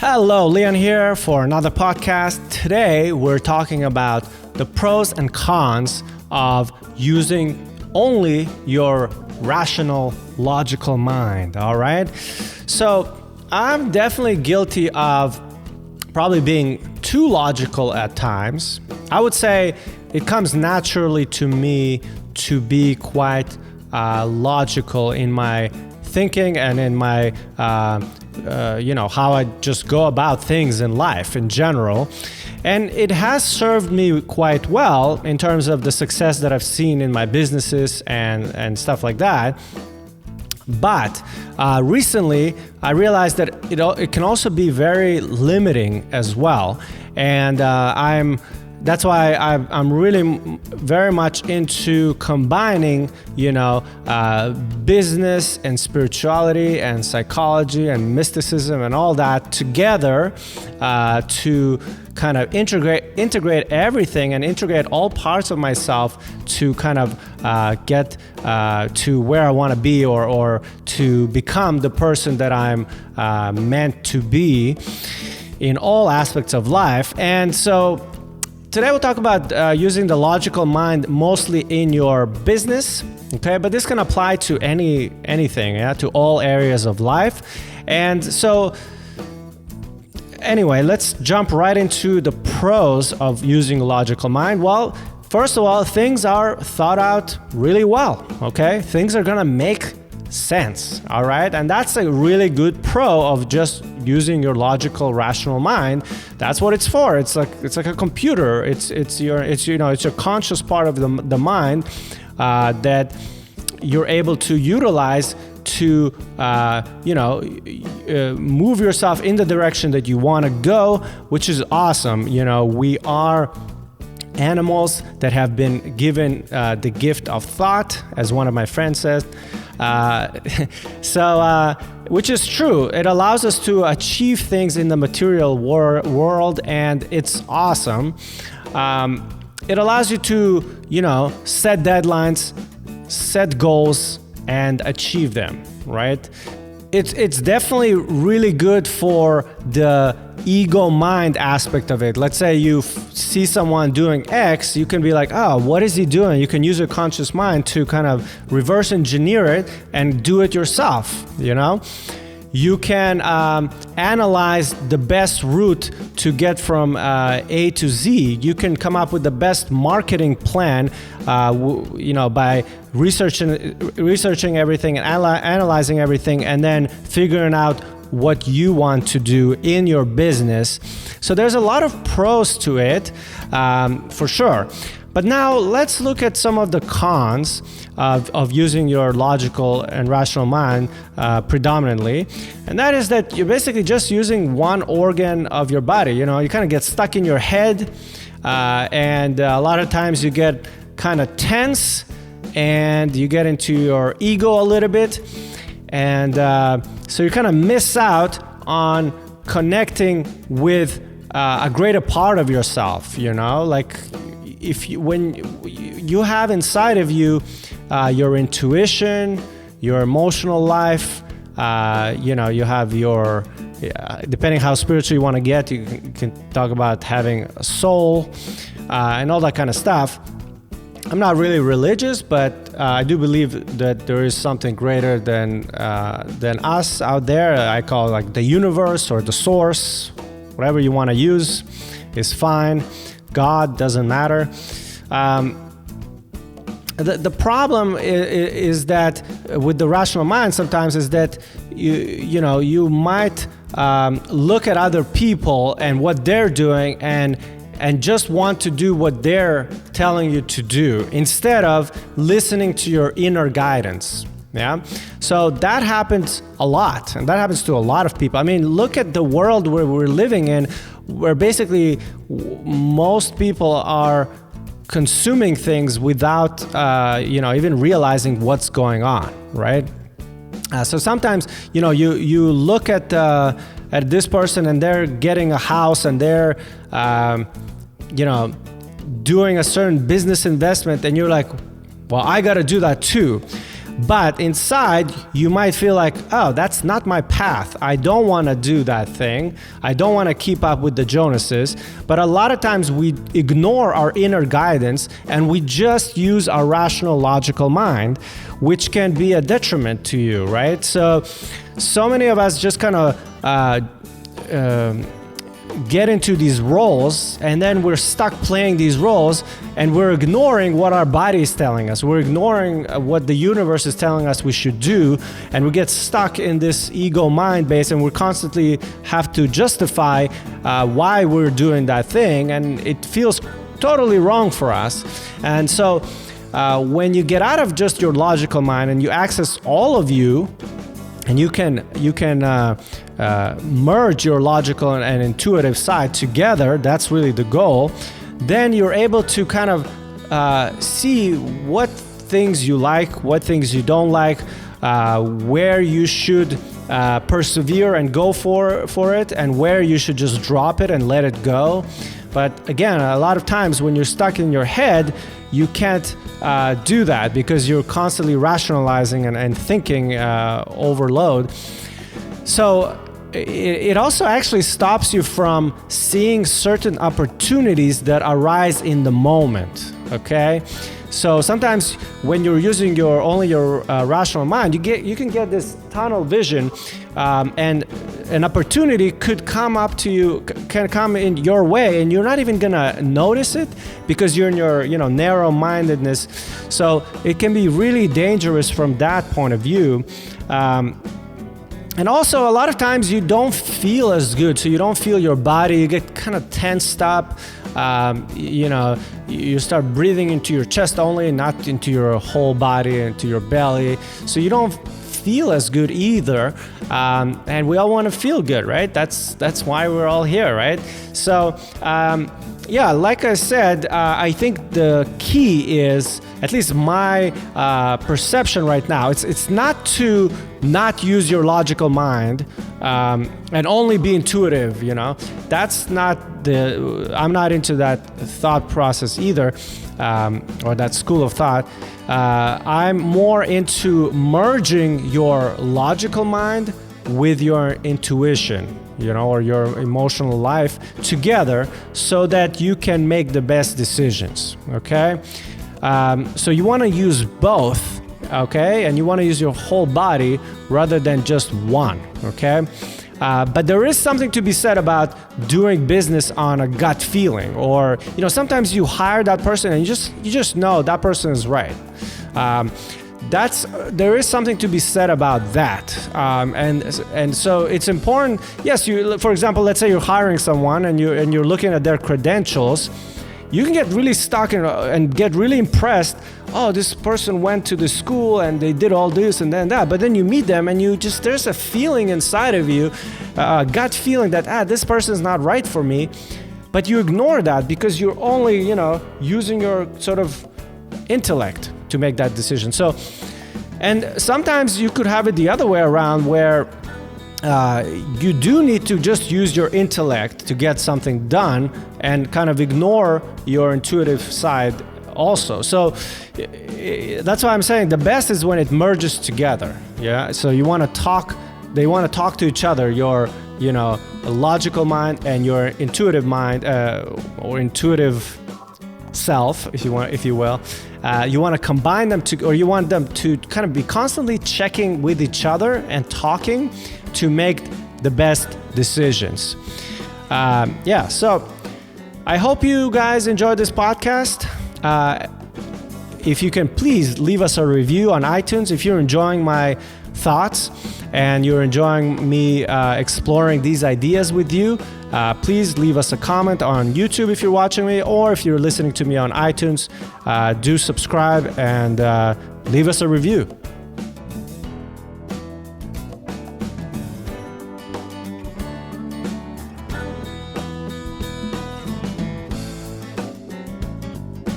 Hello, Leon here for another podcast. Today we're talking about the pros and cons of using only your rational, logical mind, all right? So I'm definitely guilty of probably being too logical at times. I would say it comes naturally to me to be quite logical in my thinking and in my how I just go about things in life in general. And it has served me quite well in terms of the success that I've seen in my businesses and stuff like that. But recently, I realized that it can also be very limiting as well. And that's why I'm really very much into combining, business and spirituality and psychology and mysticism and all that together to kind of integrate everything and integrate all parts of myself to kind of get to where I want to be or to become the person that I'm meant to be in all aspects of life. And so today we'll talk about using the logical mind mostly in your business, okay? But this can apply to anything, to all areas of life. And so anyway, let's jump right into the pros of using logical mind. Well, first of all, things are thought out really well, okay? Things are gonna make sense, all right? And that's a really good pro of just using your logical, rational mind. That's what it's for. It's like a computer. It's your conscious part of the mind that you're able to utilize to move yourself in the direction that you want to go, which is awesome. We are animals that have been given the gift of thought, as one of my friends said. Which is true. It allows us to achieve things in the material world, and it's awesome. It allows you to, set deadlines, set goals, and achieve them, right? It's definitely really good for the ego mind aspect of it. Let's say you see someone doing X, you can be like, oh, what is he doing? You can use your conscious mind to kind of reverse engineer it and do it yourself, You can analyze the best route to get from A to Z. You can come up with the best marketing plan, by researching everything and analyzing everything, and then figuring out what you want to do in your business. So there's a lot of pros to it, for sure. But now let's look at some of the cons of using your logical and rational mind predominantly. And that is that you're basically just using one organ of your body. You kind of get stuck in your head, and a lot of times you get kind of tense and you get into your ego a little bit. And so you kind of miss out on connecting with a greater part of yourself, when you have inside of you your intuition, your emotional life, you have your, depending how spiritual you want to get, you can talk about having a soul and all that kind of stuff. I'm not really religious, but I do believe that there is something greater than us out there. I call it like the universe or the source, whatever you want to use is fine. God doesn't matter. The problem is that with the rational mind sometimes is that you might look at other people and what they're doing and just want to do what they're telling you to do instead of listening to your inner guidance. Yeah. So that happens a lot, and that happens to a lot of people. I mean, look at the world where we're living in, where basically most people are consuming things without, even realizing what's going on, right? So sometimes, you look at this person and they're getting a house and they're, doing a certain business investment, and you're like, well, I got to do that too. But inside, you might feel like, oh, that's not my path. I don't want to do that thing. I don't want to keep up with the Jonases. But a lot of times we ignore our inner guidance and we just use our rational, logical mind, which can be a detriment to you, right? So many of us just kind of get into these roles, and then we're stuck playing these roles, and we're ignoring what our body is telling us. We're ignoring what the universe is telling us we should do, and we get stuck in this ego mind base, and we constantly have to justify why we're doing that thing, and it feels totally wrong for us. And so when you get out of just your logical mind and you access all of you, and you can merge your logical and intuitive side together, that's really the goal, then you're able to kind of see what things you like, what things you don't like, where you should persevere and go for it, and where you should just drop it and let it go. But again, a lot of times when you're stuck in your head, you can't do that because you're constantly rationalizing and thinking overload. So it also actually stops you from seeing certain opportunities that arise in the moment, okay? So sometimes when you're using only your rational mind, you can get this tunnel vision, and an opportunity could come up to you, can come in your way, and you're not even gonna notice it because you're in your narrow-mindedness. So it can be really dangerous from that point of view. And also, a lot of times you don't feel as good, so you don't feel your body. You get kind of tensed up. You start breathing into your chest only, not into your whole body, into your belly. So you don't feel as good either. And we all want to feel good, right? That's why we're all here, right? So, like I said, I think the key is, at least my perception right now, it's not to not use your logical mind and only be intuitive, That's not I'm not into that thought process either, or that school of thought. I'm more into merging your logical mind with your intuition, or your emotional life together so that you can make the best decisions, okay? So you want to use both, okay? And you want to use your whole body rather than just one, okay? But there is something to be said about doing business on a gut feeling, or sometimes you hire that person and you just know that person is right. There is something to be said about that, and so it's important. Yes, for example, let's say you're hiring someone and you're looking at their credentials. You can get really stuck and get really impressed. Oh, this person went to the school and they did all this and then that. But then you meet them and there's a feeling inside of you, a gut feeling that this person is not right for me. But you ignore that because you're only using your sort of intellect to make that decision. So, and sometimes you could have it the other way around, where you do need to just use your intellect to get something done and kind of ignore your intuitive side also. So that's why I'm saying the best is when it merges together. Yeah. So they want to talk to each other, your logical mind and your intuitive mind, or intuitive self, if you will. You want to combine them or you want them to kind of be constantly checking with each other and talking to make the best decisions. So I hope you guys enjoyed this podcast. If you can, please leave us a review on iTunes if you're enjoying my thoughts and you're enjoying me exploring these ideas with you. Please leave us a comment on YouTube if you're watching me, or if you're listening to me on iTunes, do subscribe and leave us a review.